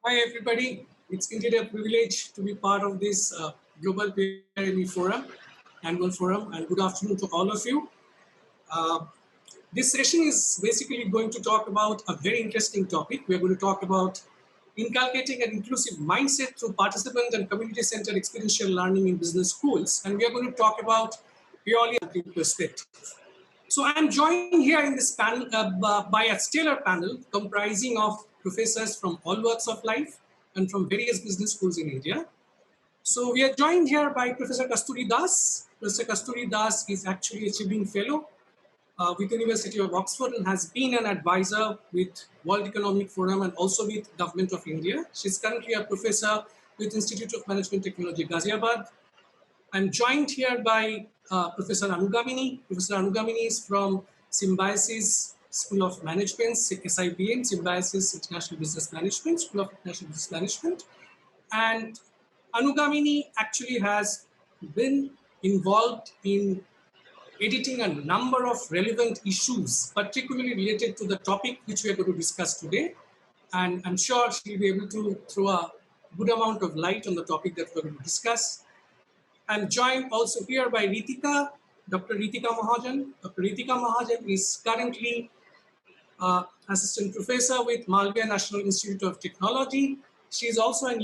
Hi everybody, it's indeed a privilege to be part of this Global PME Forum, annual forum, and good afternoon to all of you. Uh, this session is basically going to talk about a very interesting topic. We're going to talk about inculcating an inclusive mindset through participant and community-centered experiential learning in business schools, and we are going to talk about purely a perspective. So I'm joined here in this panel by a stellar panel comprising of professors from all walks of life and from various business schools in India. So we are joined here by Professor Kasturi Das. Professor Kasturi Das is actually a Chibin Fellow with the University of Oxford and has been an advisor with World Economic Forum and also with Government of India. She's currently a professor with Institute of Management Technology, Ghaziabad. I'm joined here by Professor Anugamini. Professor Anugamini is from Symbiosis School of Management, SIBM, Symbiosis International Business Management, School of International Business Management. And Anugamini actually has been involved in editing a number of relevant issues, particularly related to the topic which we are going to discuss today. And I'm sure she'll be able to throw a good amount of light on the topic that we're going to discuss. I'm joined also here by Ritika, Dr. Ritika Mahajan. Dr. Ritika Mahajan is currently assistant professor with Malviya National Institute of Technology. She is also an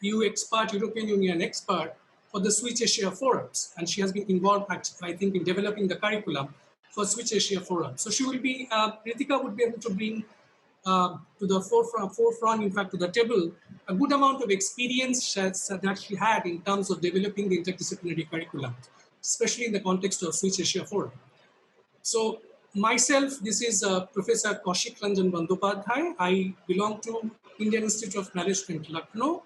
EU expert, European Union expert for the Switch Asia forums, and she has been involved, I think, in developing the curriculum for Switch Asia forum. So she will be, Ritika would be able to bring to the forefront, in fact, to the table, a good amount of experience that she had in terms of developing the interdisciplinary curriculum, especially in the context of Switch Asia Forum. So myself, this is Professor Kaushik Ranjan Bandyopadhyay. I belong to Indian Institute of Management, Lucknow.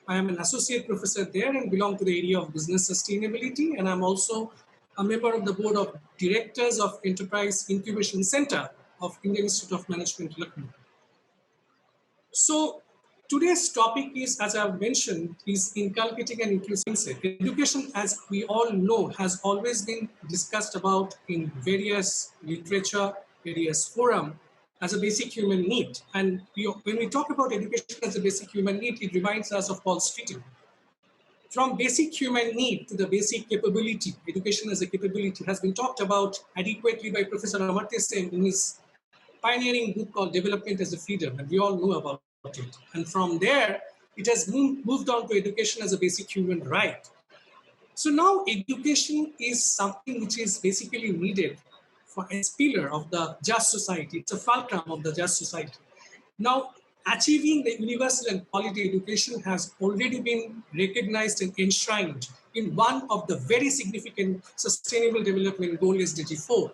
I am an associate professor there and belong to the area of business sustainability. And I'm also a member of the board of directors of Enterprise Incubation Center of Indian Institute of Management, Lucknow. So today's topic is, as I've mentioned, is inculcating an inclusive mindset. Education, as we all know, has always been discussed about in various literature, various forum, as a basic human need. And when we talk about education as a basic human need, it reminds us of Paul Streeting. From basic human need to the basic capability, education as a capability has been talked about adequately by Professor Amartya Sen in his pioneering book called Development as a Freedom, and we all know about it. And from there, it has moved on to education as a basic human right. So now education is something which is basically needed for a pillar of the just society. It's a fulcrum of the just society. Now, achieving the universal and quality education has already been recognized and enshrined in one of the very significant Sustainable Development Goal, SDG 4.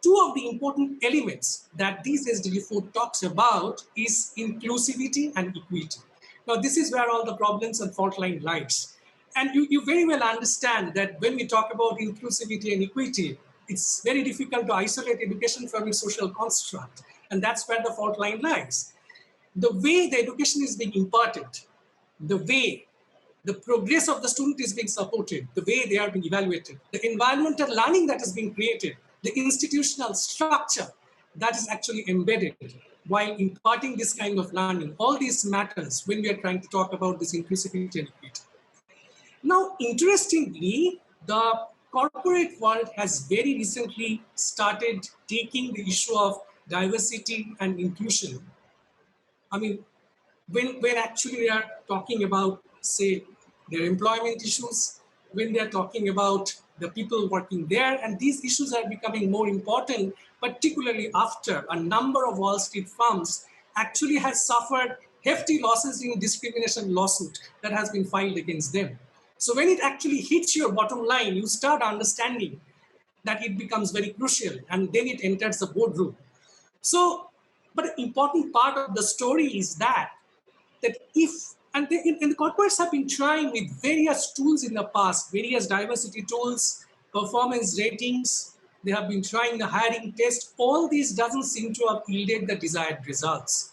Two of the important elements that this SDG 4 talks about is inclusivity and equity. Now, this is where all the problems and fault line lies. And you very well understand that when we talk about inclusivity and equity, it's very difficult to isolate education from its social construct. And that's where the fault line lies. The way the education is being imparted, the way the progress of the student is being supported, the way they are being evaluated, the environmental learning that is being created, the institutional structure that is actually embedded while imparting this kind of learning, all these matters when we are trying to talk about this inclusivity and equity. Now, interestingly, the corporate world has very recently started taking the issue of diversity and inclusion. I mean, when actually they are talking about, say, their employment issues, when they're talking about the people working there, and these issues are becoming more important, particularly after a number of Wall Street firms actually has suffered hefty losses in discrimination lawsuit that has been filed against them. So when it actually hits your bottom line, you start understanding that it becomes very crucial, and then it enters the boardroom. So, but an important part of the story is that if, and the corporates have been trying with various tools in the past, various diversity tools, performance ratings, they have been trying the hiring test, all these doesn't seem to have yielded the desired results.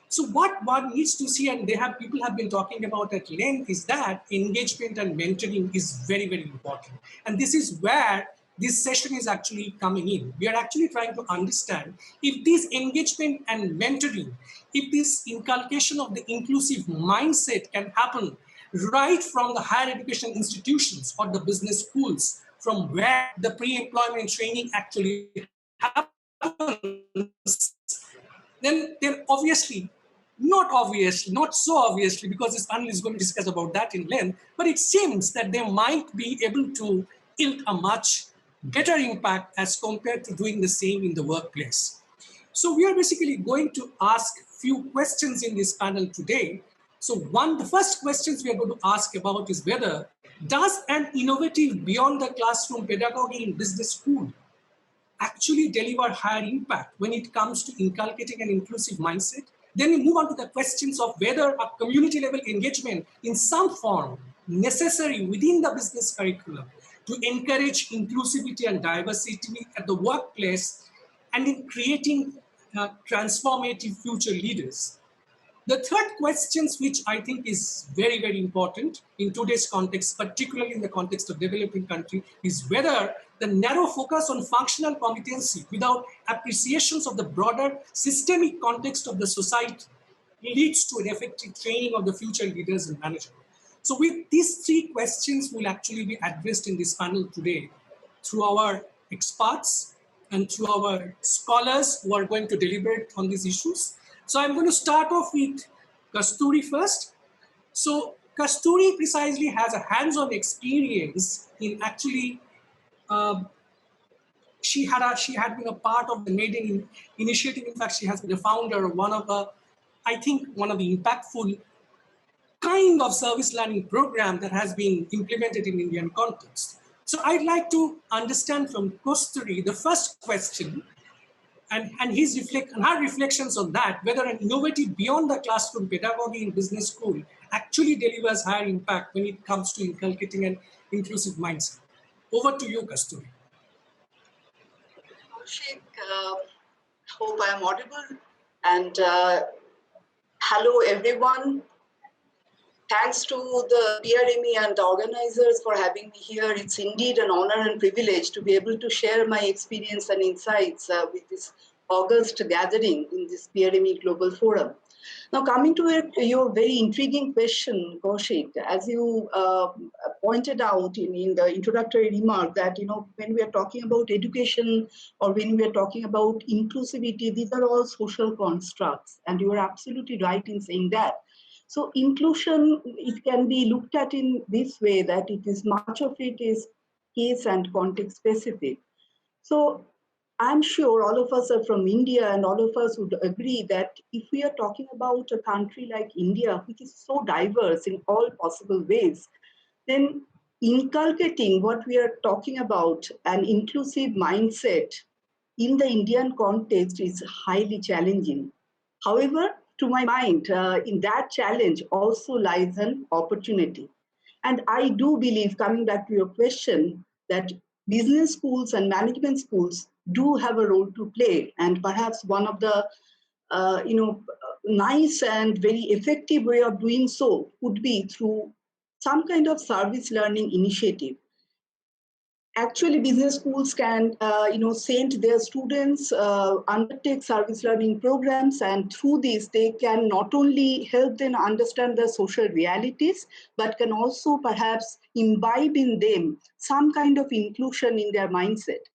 So what one needs to see, and people have been talking about at length, is that engagement and mentoring is very, very important. And this is where this session is actually coming in. We are actually trying to understand if this engagement and mentoring, if this inculcation of the inclusive mindset can happen right from the higher education institutions or the business schools, from where the pre-employment training actually happens, then obviously, not so obviously, because this panel is going to discuss about that in length, but it seems that they might be able to yield a much better impact as compared to doing the same in the workplace. So we are basically going to ask few questions in this panel today. So the first questions we are going to ask about is whether does an innovative beyond the classroom pedagogy in business school actually deliver higher impact when it comes to inculcating an inclusive mindset? Then we move on to the questions of whether a community level engagement in some form necessary within the business curriculum to encourage inclusivity and diversity at the workplace and in creating transformative future leaders. The third questions, which I think is very, very important in today's context, particularly in the context of developing country, is whether the narrow focus on functional competency without appreciations of the broader systemic context of the society leads to an effective training of the future leaders and managers. So with these three questions will actually be addressed in this panel today through our experts and through our scholars who are going to deliberate on these issues. So I'm going to start off with Kasturi first. So Kasturi precisely has a hands-on experience in actually, she had been a part of the Maiden initiative. In fact, she has been the founder of one of the impactful kind of service learning program that has been implemented in Indian context. So I'd like to understand from Kasturi the first question, and her reflections on that, whether an innovative beyond the classroom pedagogy in business school actually delivers higher impact when it comes to inculcating an inclusive mindset. Over to you, Kasturi. Kaushik, hope I am audible. And hello, everyone. Thanks to the PRME and the organizers for having me here. It's indeed an honor and privilege to be able to share my experience and insights with this August gathering in this PRME Global Forum. Now, coming to your very intriguing question, Kaushik, as you pointed out in the introductory remark that, when we are talking about education or when we are talking about inclusivity, these are all social constructs. And you are absolutely right in saying that. So inclusion, it can be looked at in this way that much of it is case and context specific. So I'm sure all of us are from India and all of us would agree that if we are talking about a country like India, which is so diverse in all possible ways, then inculcating what we are talking about, an inclusive mindset in the Indian context is highly challenging. However, to my mind, in that challenge also lies an opportunity. And I do believe, coming back to your question, that business schools and management schools do have a role to play. And perhaps one of the nice and very effective way of doing so would be through some kind of service learning initiative. Actually, business schools can, send their students, undertake service learning programs, and through this, they can not only help them understand the social realities, but can also perhaps imbibe in them some kind of inclusion in their mindset.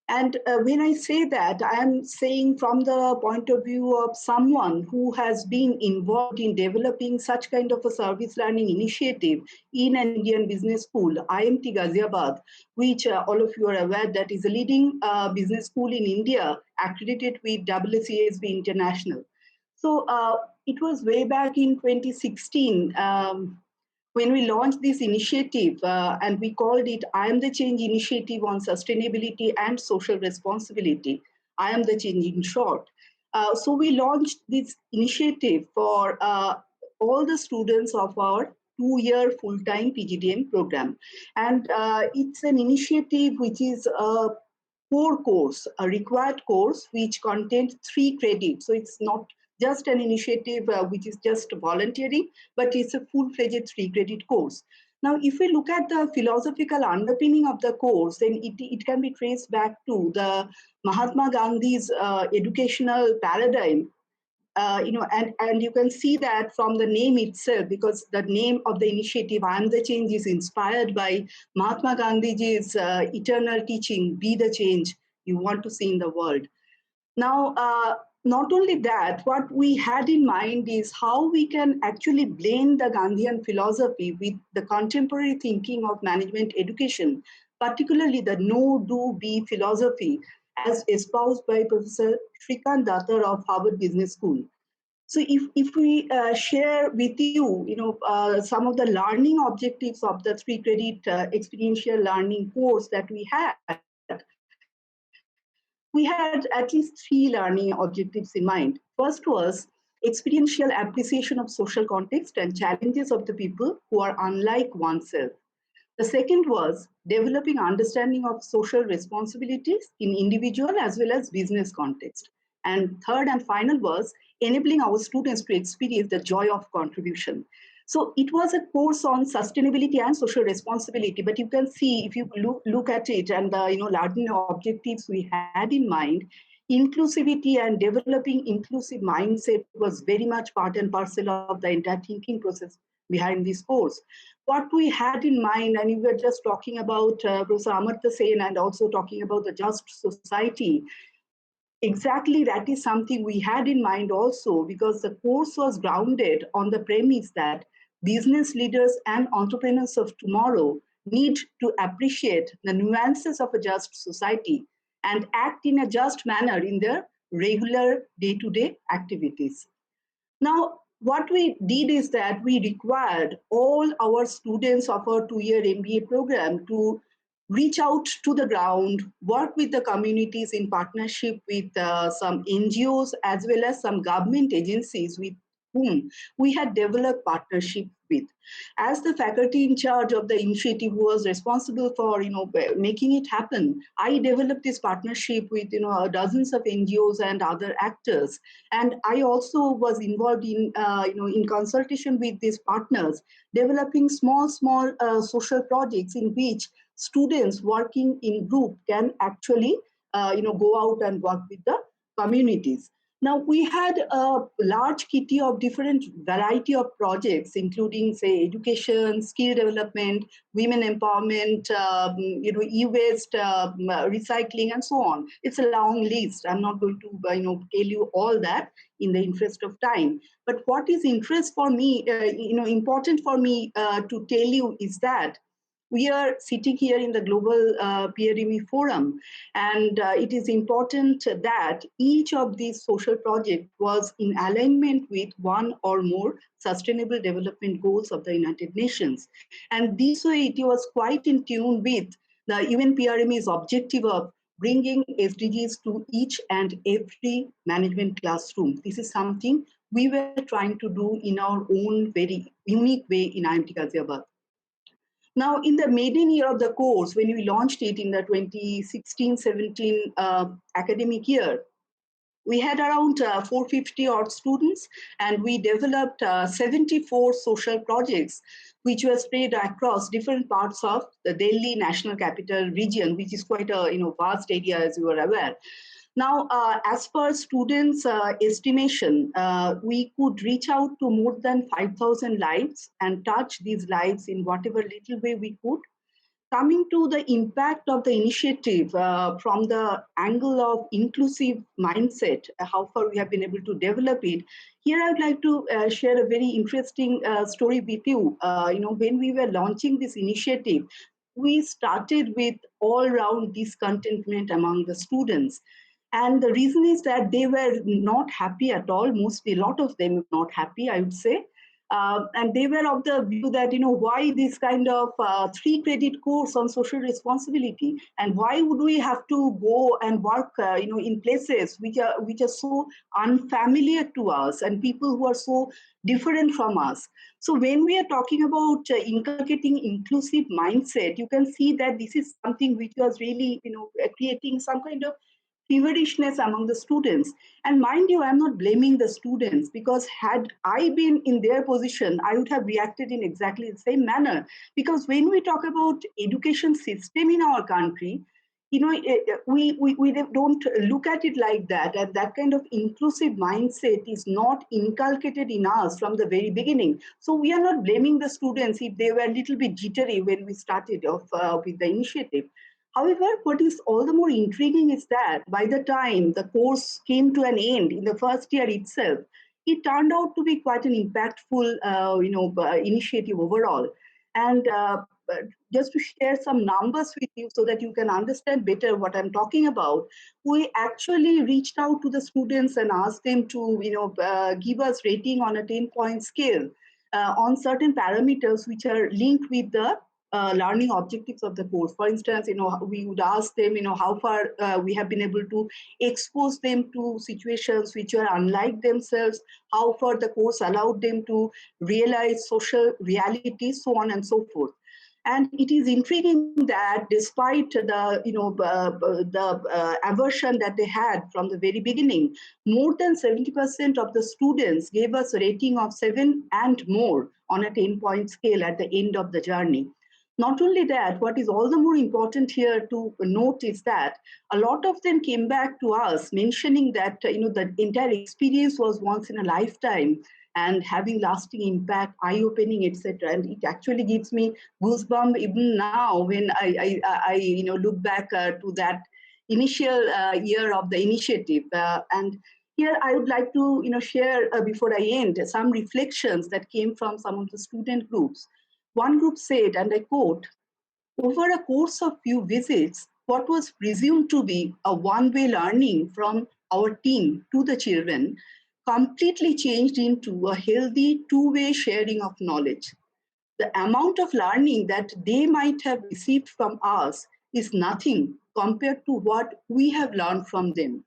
And when I say that, I am saying from the point of view of someone who has been involved in developing such kind of a service learning initiative in an Indian business school, IMT Ghaziabad, which all of you are aware that is a leading business school in India, accredited with AACSB International. So it was way back in 2016 when we launched this initiative, and we called it I Am the Change Initiative on Sustainability and Social Responsibility. I Am the Change in short. So we launched this initiative for all the students of our 2-year full-time PGDM program. And it's an initiative which is a core course, a required course, which contains 3 credits. So it's not just an initiative which is just voluntary, but it's a full-fledged 3-credit course. Now, if we look at the philosophical underpinning of the course, then it can be traced back to the Mahatma Gandhi's educational paradigm. And you can see that from the name itself, because the name of the initiative, I Am the Change, is inspired by Mahatma Gandhi's eternal teaching, be the change you want to see in the world. Now, not only that, what we had in mind is how we can actually blend the Gandhian philosophy with the contemporary thinking of management education, particularly the know, do, be philosophy, as espoused by Professor Shrikant Datar of Harvard Business School. So if we share with you, some of the learning objectives of the 3 credit experiential learning course that we had at least 3 learning objectives in mind. First was experiential appreciation of social context and challenges of the people who are unlike oneself. The second was developing understanding of social responsibilities in individual as well as business context. And third and final was enabling our students to experience the joy of contribution. So it was a course on sustainability and social responsibility, but you can see if you look at it and the learning objectives we had in mind, inclusivity and developing inclusive mindset was very much part and parcel of the entire thinking process behind this course. What we had in mind, and we were just talking about Professor Amartya Sen and also talking about the just society, exactly that is something we had in mind also, because the course was grounded on the premise that business leaders and entrepreneurs of tomorrow need to appreciate the nuances of a just society and act in a just manner in their regular day-to-day activities. Now, what we did is that we required all our students of our 2-year MBA program to reach out to the ground, work with the communities in partnership with some NGOs as well as some government agencies with whom we had developed partnership with. As the faculty in charge of the initiative who was responsible for making it happen, I developed this partnership with dozens of NGOs and other actors, and I also was involved in in consultation with these partners, developing small social projects in which students working in group can actually go out and work with the communities. Now, we had a large kitty of different variety of projects, including, say, education, skill development, women empowerment, e-waste, recycling, and so on. It's a long list. I'm not going to tell you all that in the interest of time. But what is important for me to tell you is that we are sitting here in the global PRME forum, and it is important that each of these social projects was in alignment with one or more sustainable development goals of the United Nations. And this way it was quite in tune with the UN PRME's objective of bringing SDGs to each and every management classroom. This is something we were trying to do in our own very unique way in IMT Ghaziabad. Now, in the maiden year of the course, when we launched it in the 2016-17 academic year, we had around 450 odd students, and we developed 74 social projects, which were spread across different parts of the Delhi National Capital region, which is quite a vast area, as you are aware. Now, as per students' estimation, we could reach out to more than 5,000 lives and touch these lives in whatever little way we could. Coming to the impact of the initiative from the angle of inclusive mindset, how far we have been able to develop it, here I would like to share a very interesting story with you. When we were launching this initiative, we started with all-round discontentment among the students. And the reason is that they were not happy at all. Mostly, a lot of them were not happy, I would say. And they were of the view that, why this kind of 3-credit course on social responsibility? And why would we have to go and work, in places which are so unfamiliar to us and people who are so different from us? So when we are talking about inculcating inclusive mindset, you can see that this is something which was really, creating some kind of feverishness among the students. And mind you, I'm not blaming the students, because had I been in their position, I would have reacted in exactly the same manner. Because when we talk about education system in our country, we don't look at it like that, and that kind of inclusive mindset is not inculcated in us from the very beginning. So we are not blaming the students if they were a little bit jittery when we started off with the initiative. However, what is all the more intriguing is that by the time the course came to an end in the first year itself, it turned out to be quite an impactful initiative overall. And just to share some numbers with you so that you can understand better what I'm talking about, we actually reached out to the students and asked them to, give us rating on a 10-point scale on certain parameters which are linked with the learning objectives of the course. For instance, we would ask them, how far we have been able to expose them to situations which are unlike themselves, how far the course allowed them to realize social realities, so on and so forth. And it is intriguing that despite the aversion that they had from the very beginning, more than 70% of the students gave us a rating of 7 and more on a 10-point scale at the end of the journey. Not only that, what is all the more important here to note is that a lot of them came back to us mentioning that the entire experience was once in a lifetime and having lasting impact, eye-opening, etc. And it actually gives me goosebumps even now when I look back to that initial year of the initiative. And here I would like to share before I end some reflections that came from some of the student groups. One group said, and I quote, "Over a course of few visits, what was presumed to be a one-way learning from our team to the children completely changed into a healthy two-way sharing of knowledge. The amount of learning that they might have received from us is nothing compared to what we have learned from them."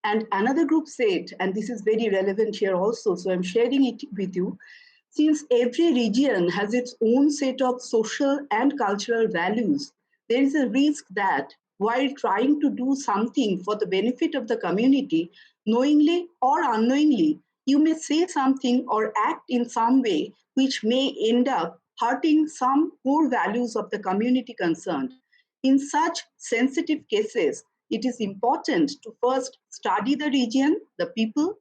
And another group said, and this is very relevant here also, so I'm sharing it with you, since every region has its own set of social and cultural values, there is a risk that while trying to do something for the benefit of the community, knowingly or unknowingly, you may say something or act in some way which may end up hurting some core values of the community concerned. In such sensitive cases, it is important to first study the region, the people,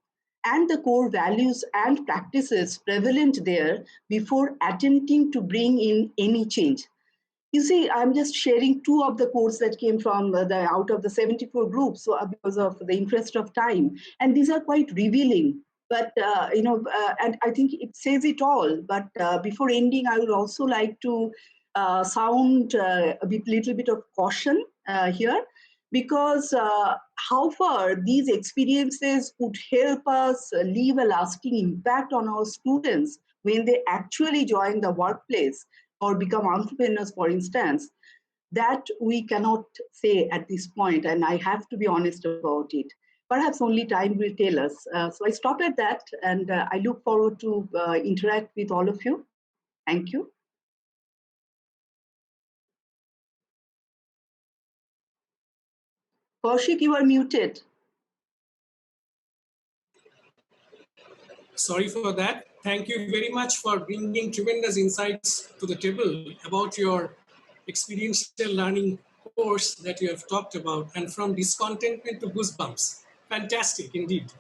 and the core values and practices prevalent there before attempting to bring in any change. You see, I'm just sharing two of the quotes that came from the out of the 74 groups, so because of the interest of time, and these are quite revealing. But and I think it says it all. But before ending, I would also like to sound little bit of caution here, because how far these experiences would help us leave a lasting impact on our students when they actually join the workplace or become entrepreneurs, for instance, that we cannot say at this point, and I have to be honest about it. Perhaps only time will tell us. So I stop at that, and I look forward to interact with all of you. Thank you. Kaushik, you are muted. Sorry for that. Thank you very much for bringing tremendous insights to the table about your experiential learning course that you have talked about, and from discontentment to goosebumps. Fantastic indeed.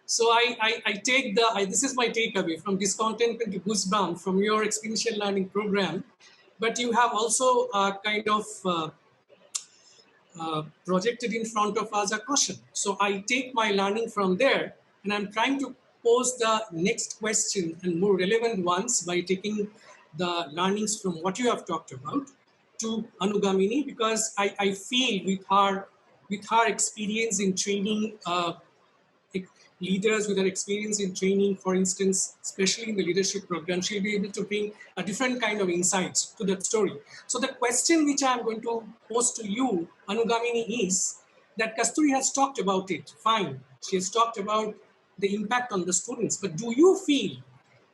So I take this is my takeaway from discontentment to goosebump from your experiential learning program, but you have also kind of projected in front of us a caution. So I take my learning from there, and I'm trying to pose the next question and more relevant ones by taking the learnings from what you have talked about to Anugamini, because I feel with her experience in training leaders with her experience in training, for instance, especially in the leadership program, she'll be able to bring a different kind of insights to that story. So the question which I'm going to pose to you, Anugamini, is that Kasturi has talked about it, fine. She has talked about the impact on the students, but do you feel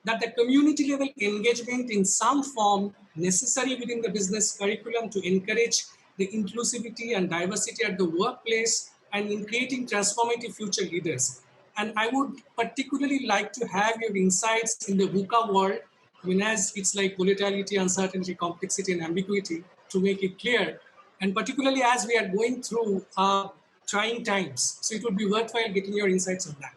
that the community level engagement in some form necessary within the business curriculum to encourage the inclusivity and diversity at the workplace and in creating transformative future leaders. And I would particularly like to have your insights in the VUCA world, I mean, as it's like volatility, uncertainty, complexity, and ambiguity, to make it clear. And particularly as we are going through trying times. So it would be worthwhile getting your insights on that.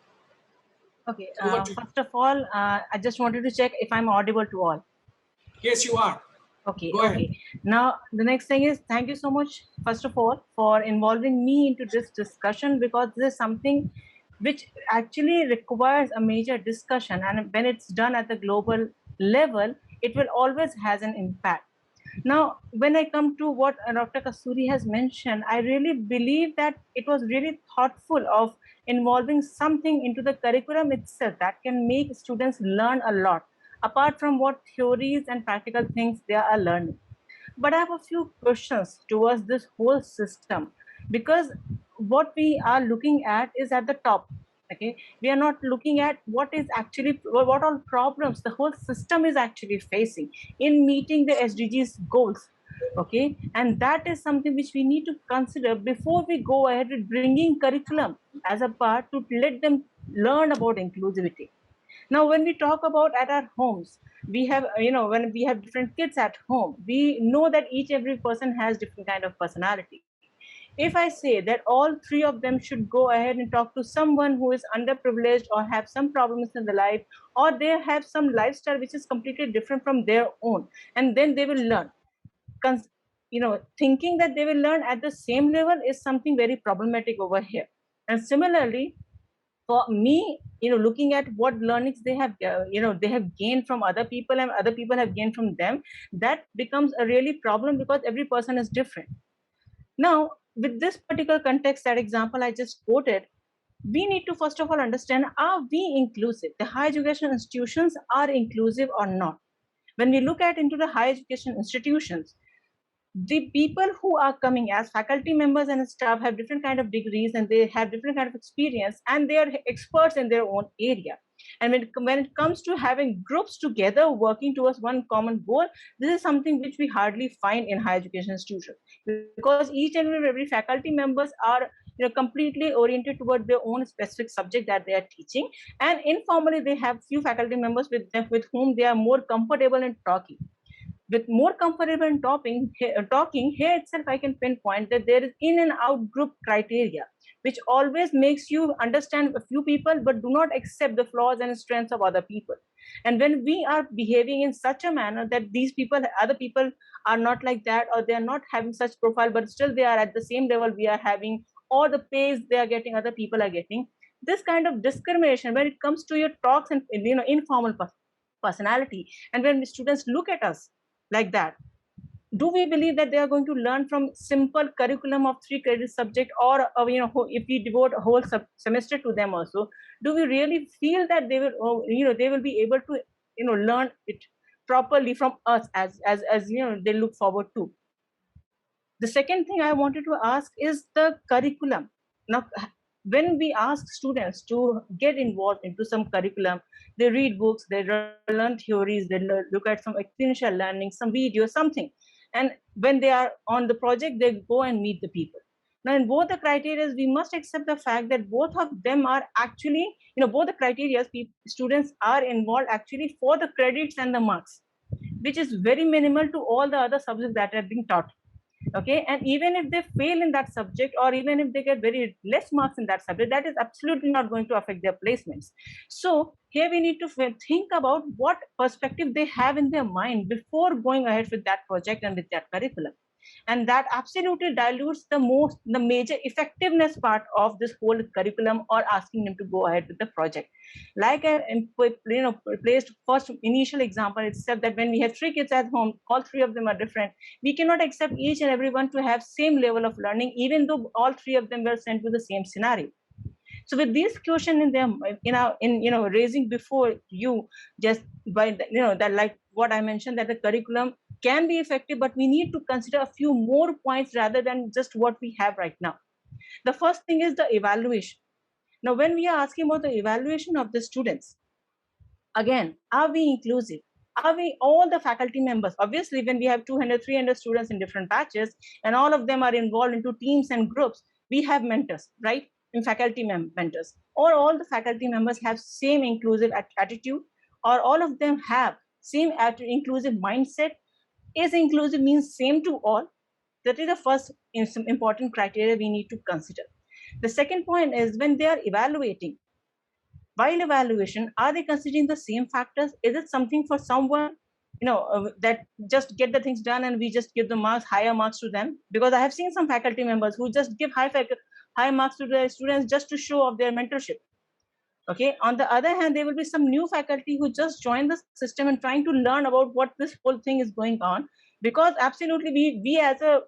Okay, Over to you. first of all, I just wanted to check if I'm audible to all. Yes, you are. Okay, Go ahead. okay. Now, the next thing is, thank you so much, first of all, for involving me into this discussion, because this is something which actually requires a major discussion. And when it's done at the global level, it will always has an impact. Now, when I come to what Dr. Kasturi has mentioned, I really believe that it was really thoughtful of involving something into the curriculum itself that can make students learn a lot, apart from what theories and practical things they are learning. But I have a few questions towards this whole system, because what we are looking at is at the top. Okay, we are not looking at what is actually, what all problems the whole system is actually facing in meeting the SDGs goals. Okay, and that is something which we need to consider before we go ahead with bringing curriculum as a part to let them learn about inclusivity. Now, when we talk about at our homes, we have, when we have different kids at home, we know that each every person has different kind of personality. If I say that all three of them should go ahead and talk to someone who is underprivileged or have some problems in the life, or they have some lifestyle which is completely different from their own, and then they will learn. Thinking that they will learn at the same level is something very problematic over here. And similarly, for me, looking at what learnings they have, they have gained from other people and other people have gained from them, that becomes a really problem because every person is different. Now, with this particular context, that example I just quoted, we need to first of all understand, are we inclusive? The higher education institutions are inclusive or not? When we look at into the higher education institutions, the people who are coming as faculty members and staff have different kind of degrees, and they have different kind of experience, and they are experts in their own area. And when it comes to having groups together working towards one common goal, this is something which we hardly find in higher education institutions, because each and every faculty members are completely oriented toward their own specific subject that they are teaching, and informally they have few faculty members with whom they are more comfortable in talking. With more comfortable in talking, here itself I can pinpoint that there is in and out group criteria, which always makes you understand a few people but do not accept the flaws and strengths of other people. And when we are behaving in such a manner that other people are not like that, or they are not having such profile, but still they are at the same level we are having, or the pace they are getting other people are getting, this kind of discrimination when it comes to your talks and informal personality, and when students look at us like that, do we believe that they are going to learn from simple curriculum of 3 credit subject, or if we devote a whole semester to them also, do we really feel that they will they will be able to learn it properly from us as they look forward to? The second thing I wanted to ask is the curriculum. Now, when we ask students to get involved into some curriculum, they read books, they learn theories, they look at some experiential learning, some videos, something. And when they are on the project, they go and meet the people. Now, in both the criteria, we must accept the fact that both of them are actually, both the criteria, students are involved actually for the credits and the marks, which is very minimal to all the other subjects that are being taught. Okay, and even if they fail in that subject, or even if they get very less marks in that subject, that is absolutely not going to affect their placements. So here we need to think about what perspective they have in their mind before going ahead with that project and with that curriculum. And that absolutely dilutes the major effectiveness part of this whole curriculum, or asking them to go ahead with the project. Like I placed first initial example itself, that when we have 3 kids at home, all 3 of them are different, we cannot accept each and everyone to have same level of learning, even though all 3 of them were sent to the same scenario. So with this question in them, raising before you, just by that, like what I mentioned, that the curriculum can be effective, but we need to consider a few more points rather than just what we have right now. The first thing is the evaluation. Now, when we are asking about the evaluation of the students, again, are we inclusive? Are we all the faculty members? Obviously, when we have 200, 300 students in different batches, and all of them are involved into teams and groups, we have mentors, right? In faculty mentors, or all the faculty members have same inclusive attitude, or all of them have same inclusive mindset. Is inclusive means same to all? That is the first important criteria we need to consider. The second point is when they are evaluating, while evaluation, are they considering the same factors? Is it something for someone, that just get the things done and we just give the marks, higher marks to them? Because I have seen some faculty members who just give high marks to their students just to show off their mentorship. Okay. On the other hand, there will be some new faculty who just join the system and trying to learn about what this whole thing is going on. Because absolutely,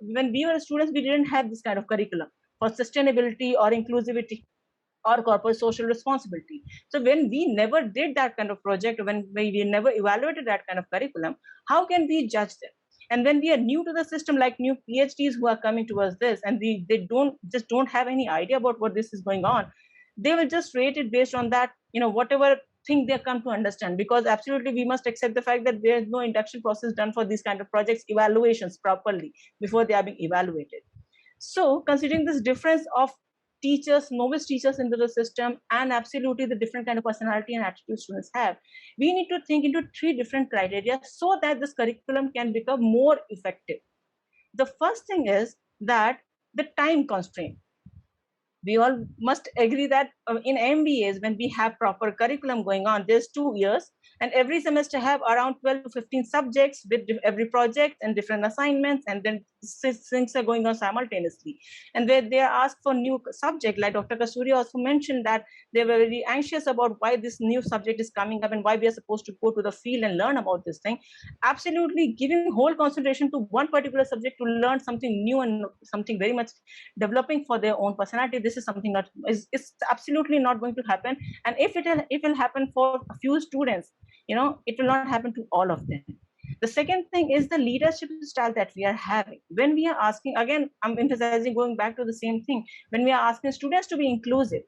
when we were students, we didn't have this kind of curriculum for sustainability or inclusivity or corporate social responsibility. So when we never did that kind of project, when we never evaluated that kind of curriculum, how can we judge them? And when we are new to the system, like new PhDs who are coming towards this, and they don't have any idea about what this is going on, they will just rate it based on that, whatever thing they come to understand. Because absolutely, we must accept the fact that there is no induction process done for these kind of projects, evaluations properly before they are being evaluated. So considering this difference of teachers, novice teachers into the system, and absolutely the different kind of personality and attitude students have, we need to think into 3 different criteria so that this curriculum can become more effective. The first thing is that the time constraint. We all must agree that in MBAs, when we have proper curriculum going on, there's 2 years, and every semester have around 12 to 15 subjects with every project and different assignments, and then things are going on simultaneously. And where they are asked for new subject, like Dr. Kasuri also mentioned that they were very anxious about why this new subject is coming up and why we are supposed to go to the field and learn about this thing. Absolutely, giving whole concentration to one particular subject to learn something new and something very much developing for their own personality, this is something that is absolutely not going to happen. And if it will happen for a few students, it will not happen to all of them. The second thing is the leadership style that we are having. When we are asking, again, I'm emphasizing, going back to the same thing, when we are asking students to be inclusive,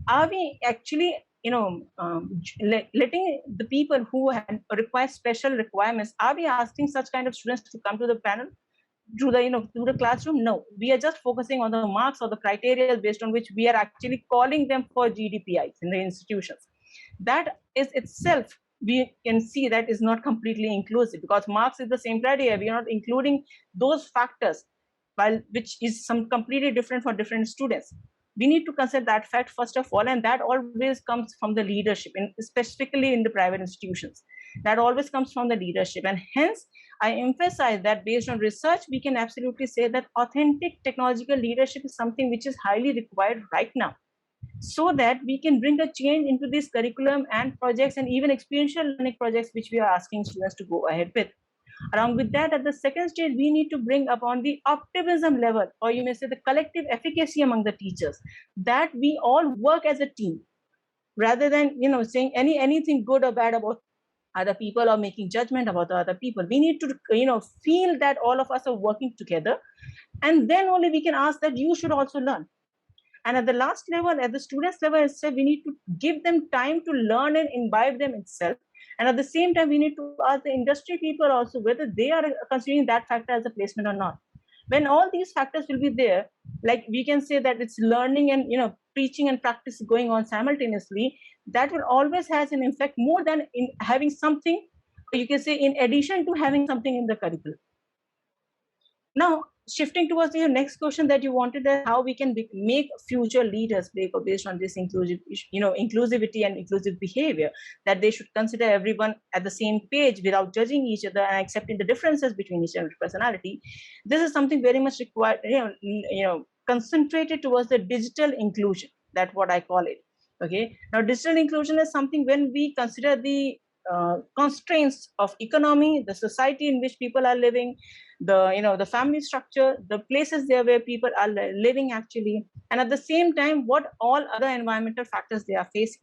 are we actually letting the people who require special requirements, are we asking such kind of students to come to the panel, to the classroom? No, we are just focusing on the marks or the criteria based on which we are actually calling them for GDPIs in the institutions. That is itself, we can see that is not completely inclusive, because marks is the same criteria. We are not including those factors, which is some completely different for different students. We need to consider that fact first of all, and that always comes from the leadership, specifically in the private institutions. That always comes from the leadership, and hence I emphasize that based on research, we can absolutely say that authentic technological leadership is something which is highly required right now, so that we can bring a change into this curriculum and projects and even experiential learning projects which we are asking students to go ahead with. Along with that, at the second stage, we need to bring upon the optimism level, or you may say the collective efficacy among the teachers, that we all work as a team, rather than saying anything good or bad about other people or making judgment about the other people. We need to feel that all of us are working together, and then only we can ask that you should also learn. And at the last level, at the students level itself, we need to give them time to learn and imbibe them itself. And at the same time, we need to ask the industry people also whether they are considering that factor as a placement or not. When all these factors will be there, like we can say that it's learning and preaching and practice going on simultaneously, that will always has an effect more than in having something, or you can say in addition to having something in the curriculum. Now, shifting towards your next question that you wanted, that how we can make future leaders based on this inclusivity and inclusive behavior, that they should consider everyone at the same page without judging each other and accepting the differences between each other's personality. This is something very much required, concentrated towards the digital inclusion. That's what I call it. Okay. Now, digital inclusion is something when we consider the constraints of economy, the society in which people are living, the family structure, the places there where people are living actually, and at the same time what all other environmental factors they are facing.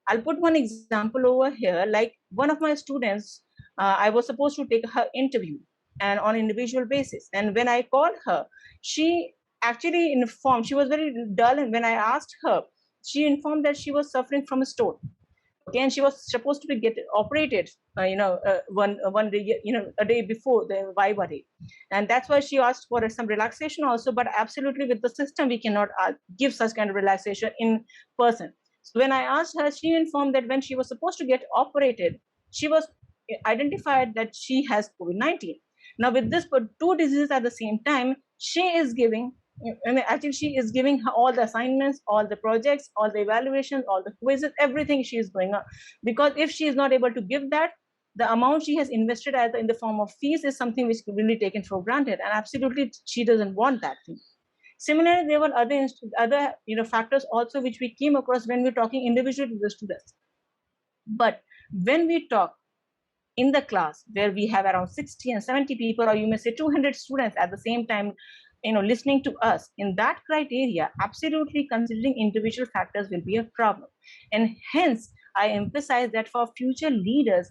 I'll put one example over here. Like one of my students, I was supposed to take her interview and on individual basis, and when I called her, she actually informed, she was very dull, and when I asked her, she informed that she was suffering from a stone. okay, and she was supposed to be get operated, one day, a day before the Viva day, and that's why she asked for some relaxation also. But absolutely, with the system, we cannot give such kind of relaxation in person. So when I asked her, she informed that when she was supposed to get operated, she was identified that she has COVID-19. Now, with this two diseases at the same time, she is giving. And actually, she is giving her all the assignments, all the projects, all the evaluations, all the quizzes, everything she is going on. Because if she is not able to give that, the amount she has invested in the form of fees is something which will be taken for granted, and absolutely she doesn't want that thing. Similarly, there were other factors also which we came across when we're talking individually to the students. But when we talk in the class where we have around 60 and 70 people, or you may say 200 students at the same time, listening to us, in that criteria, absolutely considering individual factors will be a problem. And hence, I emphasize that for future leaders,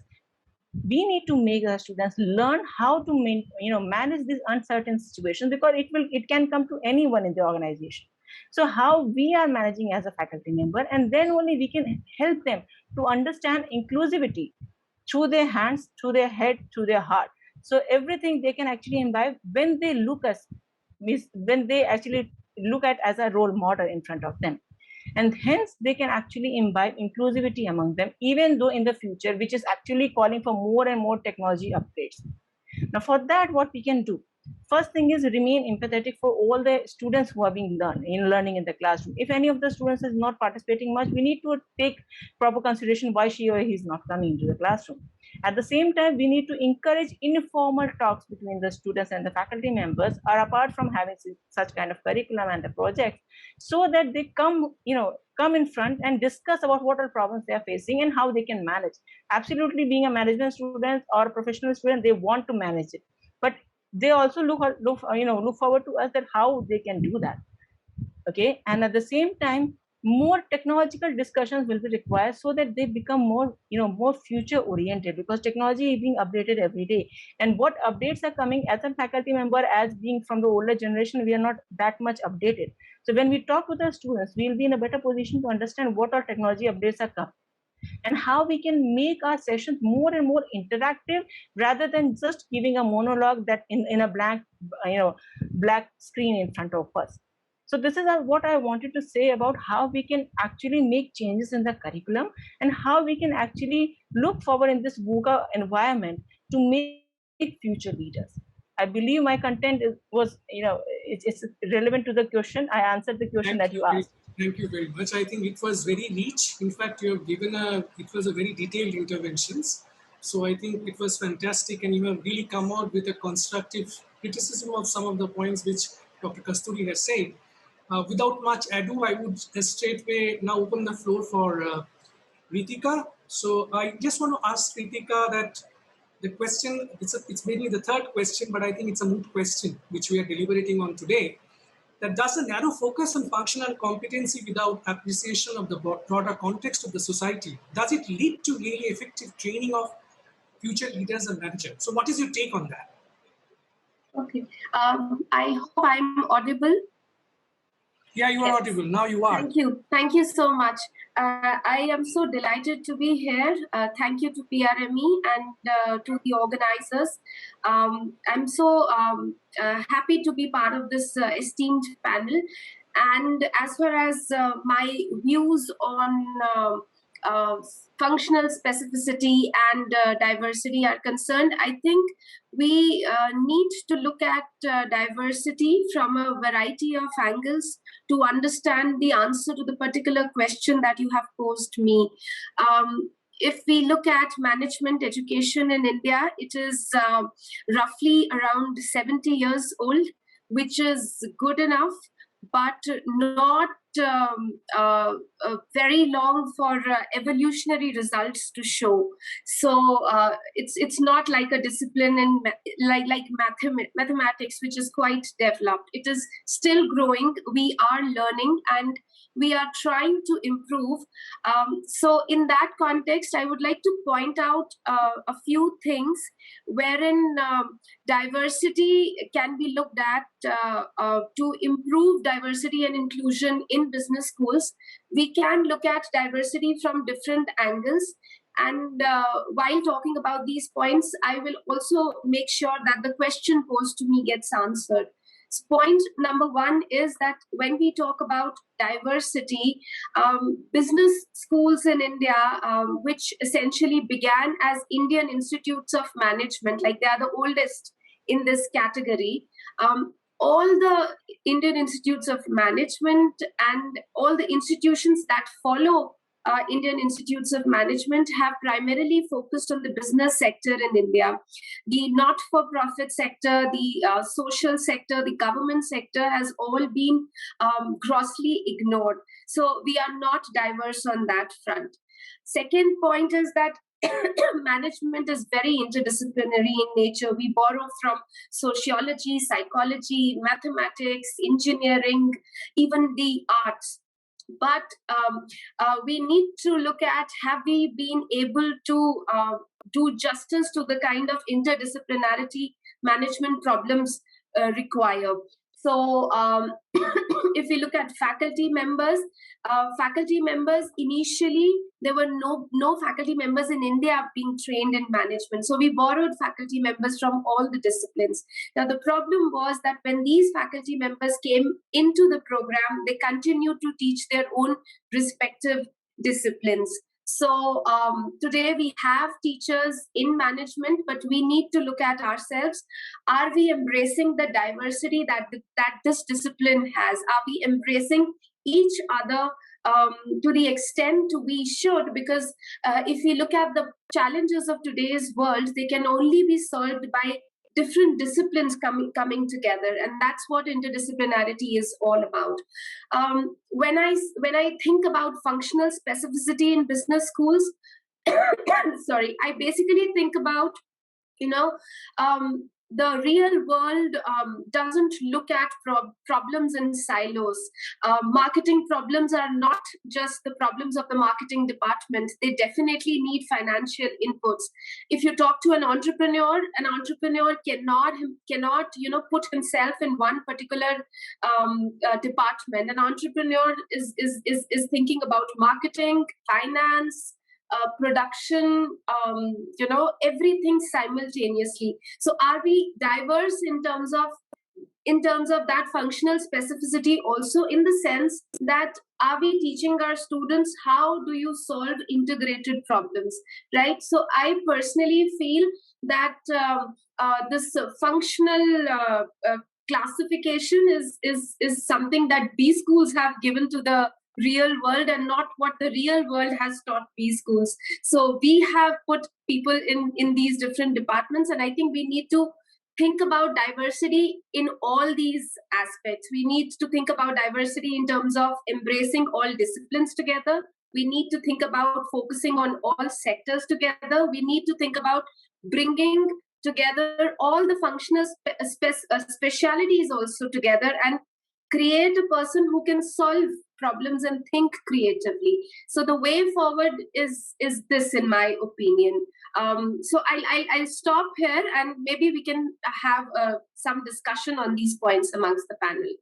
we need to make the students learn how to manage this uncertain situation, because it can come to anyone in the organization. So how we are managing as a faculty member, and then only we can help them to understand inclusivity through their hands, through their head, through their heart. So everything they can actually imbibe when they when they actually look at as a role model in front of them. And hence they can actually imbibe inclusivity among them, even though in the future, which is actually calling for more and more technology upgrades. Now, for that, what we can do? First thing is remain empathetic for all the students who are being learning in the classroom. If any of the students is not participating much, we need to take proper consideration why she or he is not coming into the classroom. At the same time, we need to encourage informal talks between the students and the faculty members, or apart from having such kind of curriculum and the projects, so that they come in front and discuss about what are problems they are facing and how they can manage. Absolutely, being a management student or a professional student, they want to manage it, but they also look forward to us that how they can do that. Okay, and at the same time, more technological discussions will be required, so that they become more future oriented, because technology is being updated every day. And what updates are coming, as a faculty member, as being from the older generation, we are not that much updated. So when we talk with our students, we'll be in a better position to understand what our technology updates are coming, and how we can make our sessions more and more interactive, rather than just giving a monologue that in a black screen in front of us. So this is what I wanted to say about how we can actually make changes in the curriculum, and how we can actually look forward in this VUCA environment to make future leaders. I believe my content it's relevant to the question. I answered the question that you asked. Thank you very much. I think it was very rich. In fact, you have given it was a very detailed interventions. So I think it was fantastic, and you have really come out with a constructive criticism of some of the points which Dr. Kasturi has said. Without much ado, I would straightway now open the floor for Ritika. So I just want to ask Ritika that the question, it's maybe the third question, but I think it's a moot question which we are deliberating on today. That does a narrow focus on functional competency without appreciation of the broader context of the society, does it lead to really effective training of future leaders and managers? So what is your take on that? Okay. I hope I'm audible. Yeah, you are audible. Now you are. Thank you. Thank you so much. I am so delighted to be here. Thank you to PRME and to the organizers. I'm so happy to be part of this esteemed panel. And as far as my views on functional specificity and diversity are concerned, I think we need to look at diversity from a variety of angles to understand the answer to the particular question that you have posed me. If we look at management education in India, it is roughly around 70 years old, which is good enough, but not very long for evolutionary results to show. So it's not like a discipline in like mathematics, which is quite developed. It is still growing. We are learning, and we are trying to improve. So in that context, I would like to point out a few things wherein diversity can be looked at to improve diversity and inclusion in business schools. We can look at diversity from different angles. And while talking about these points, I will also make sure that the question posed to me gets answered. So point number one is that when we talk about diversity, business schools in India, which essentially began as Indian Institutes of Management, like they are the oldest in this category, all the Indian Institutes of Management and all the institutions that follow Indian Institutes of Management have primarily focused on the business sector in India. The not-for-profit sector, the social sector, the government sector has all been grossly ignored. So we are not diverse on that front. Second point is that management is very interdisciplinary in nature. We borrow from sociology, psychology, mathematics, engineering, even the arts. But we need to look at, have we been able to do justice to the kind of interdisciplinarity management problems require. So if we look at faculty members initially, there were no faculty members in India being trained in management. So we borrowed faculty members from all the disciplines. Now, the problem was that when these faculty members came into the program, they continued to teach their own respective disciplines. So today we have teachers in management, but we need to look at ourselves. Are we embracing the diversity that this discipline has? Are we embracing each other to the extent we should? Because if we look at the challenges of today's world, they can only be solved by different disciplines coming together, and that's what interdisciplinarity is all about. When I think about functional specificity in business schools, sorry, I basically think about, the real world doesn't look at problems in silos. Marketing problems are not just the problems of the marketing department. They definitely need financial inputs. If you talk to an entrepreneur cannot put himself in one particular department. An entrepreneur is thinking about marketing, finance, production, everything simultaneously. So are we diverse in terms of that functional specificity also, in the sense that are we teaching our students how do you solve integrated problems, right? So I personally feel that this functional classification is something that B schools have given to the real world, and not what the real world has taught B schools. So we have put people in these different departments, and I think we need to think about diversity in all these aspects. We need to think about diversity in terms of embracing all disciplines together. We need to think about focusing on all sectors together. We need to think about bringing together all the functional specialities also together, and create a person who can solve problems and think creatively. So the way forward is this, in my opinion. So I'll stop here, and maybe we can have some discussion on these points amongst the panel.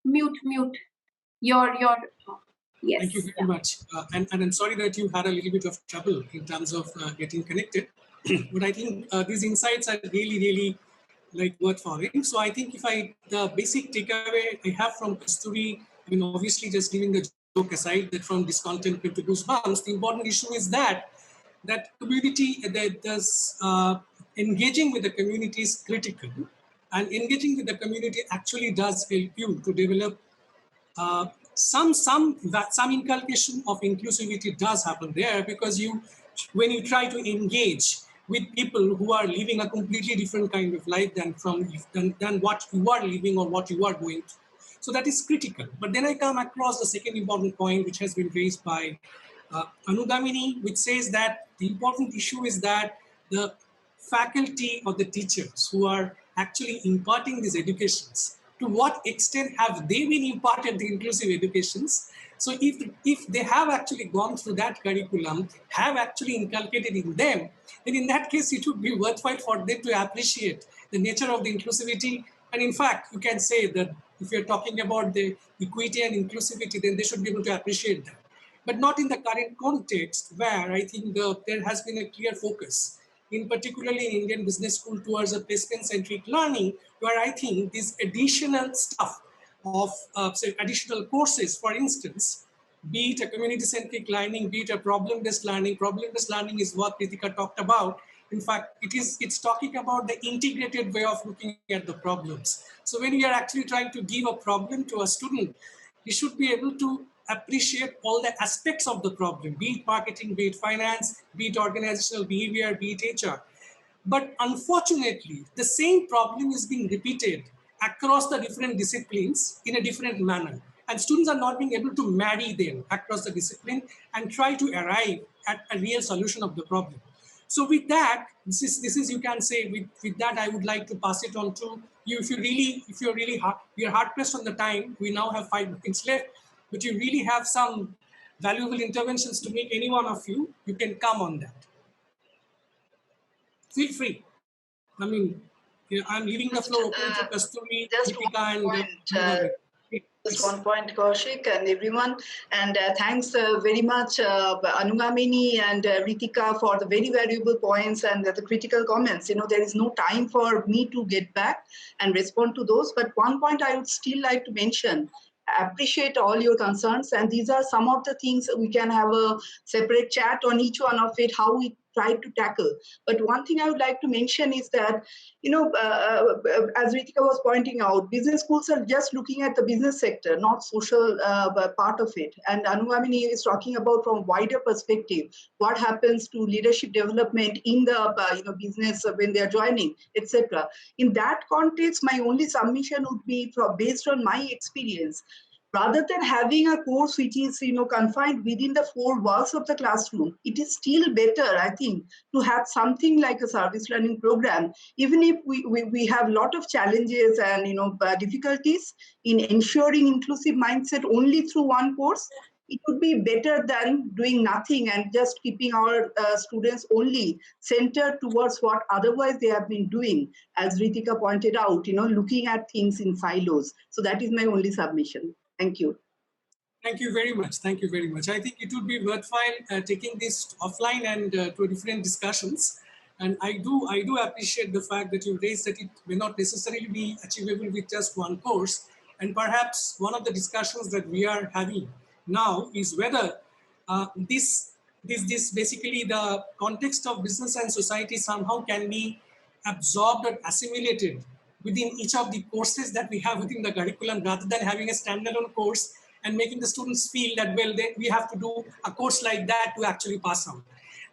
Mute. Your yes. Thank you very much. And I'm sorry that you had a little bit of trouble in terms of getting connected. But I think these insights are really worth following. So I think the basic takeaway I have from Kasturi, obviously just leaving the joke aside, that from discontent to goosebumps, the important issue is that community, engaging with the community is critical, and engaging with the community actually does help you to develop some inculcation of inclusivity does happen there, because when you try to engage with people who are living a completely different kind of life than what you are living or what you are going through. So that is critical. But then I come across the second important point, which has been raised by Anudamini, which says that the important issue is that the faculty or the teachers who are actually imparting these educations to what extent have they been imparted the inclusive educations. So if they have actually gone through that curriculum, have actually inculcated in them, then in that case, it would be worthwhile for them to appreciate the nature of the inclusivity. And in fact, you can say that if you're talking about the equity and inclusivity, then they should be able to appreciate that. But not in the current context where I think there has been a clear focus, in particularly in Indian business school, towards a placement-centric learning, where I think this additional stuff of say additional courses, for instance, be it a community-centric learning, be it a problem-based learning. Problem-based learning is what Kritika talked about. In fact, it's talking about the integrated way of looking at the problems. So when you are actually trying to give a problem to a student, you should be able to appreciate all the aspects of the problem, be it marketing, be it finance, be it organizational behavior, be it HR. But unfortunately, the same problem is being repeated across the different disciplines in a different manner. And students are not being able to marry them across the discipline and try to arrive at a real solution of the problem. So with that, this is you can say with that, I would like to pass it on to you. If you're hard pressed on the time, we now have 5 minutes left, but you really have some valuable interventions to make, any one of you, you can come on that. Feel free. I mean, I'm leaving the floor open to Kasturi, Deepika, and Anurag. Just one point, Kaushik and everyone. And thanks very much, Anugamini and Ritika, for the very valuable points and the critical comments. There is no time for me to get back and respond to those. But one point I would still like to mention, appreciate all your concerns. And these are some of the things we can have a separate chat on each one of it, how we try to tackle. But one thing I would like to mention is that, as Ritika was pointing out, business schools are just looking at the business sector, not social part of it. And Anugamini is talking about from a wider perspective, what happens to leadership development in the business when they are joining, etc. In that context, my only submission would be based on my experience. Rather than having a course which is confined within the 4 walls of the classroom, it is still better, I think, to have something like a service learning program, even if we have a lot of challenges and difficulties in ensuring inclusive mindset only through one course. It would be better than doing nothing and just keeping our students only centered towards what otherwise they have been doing, as Ritika pointed out, looking at things in silos. So that is my only submission. Thank you. Thank you very much. Thank you very much. I think it would be worthwhile taking this offline and to different discussions. And I do appreciate the fact that you raised that it may not necessarily be achievable with just one course. And perhaps one of the discussions that we are having now is whether this basically the context of business and society somehow can be absorbed or assimilated within each of the courses that we have within the curriculum, rather than having a standalone course and making the students feel that, well, we have to do a course like that to actually pass out.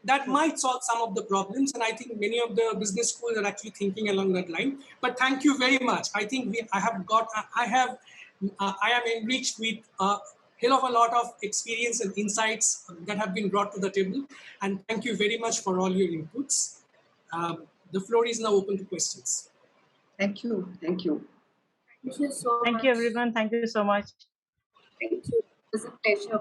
That might solve some of the problems, and I think many of the business schools are actually thinking along that line. But thank you very much. I think I am enriched with a hell of a lot of experience and insights that have been brought to the table, and thank you very much for all your inputs. The floor is now open to questions. Thank you. Thank you. Thank you so much. Thank you, everyone. Thank you so much. Thank you. It was a pleasure.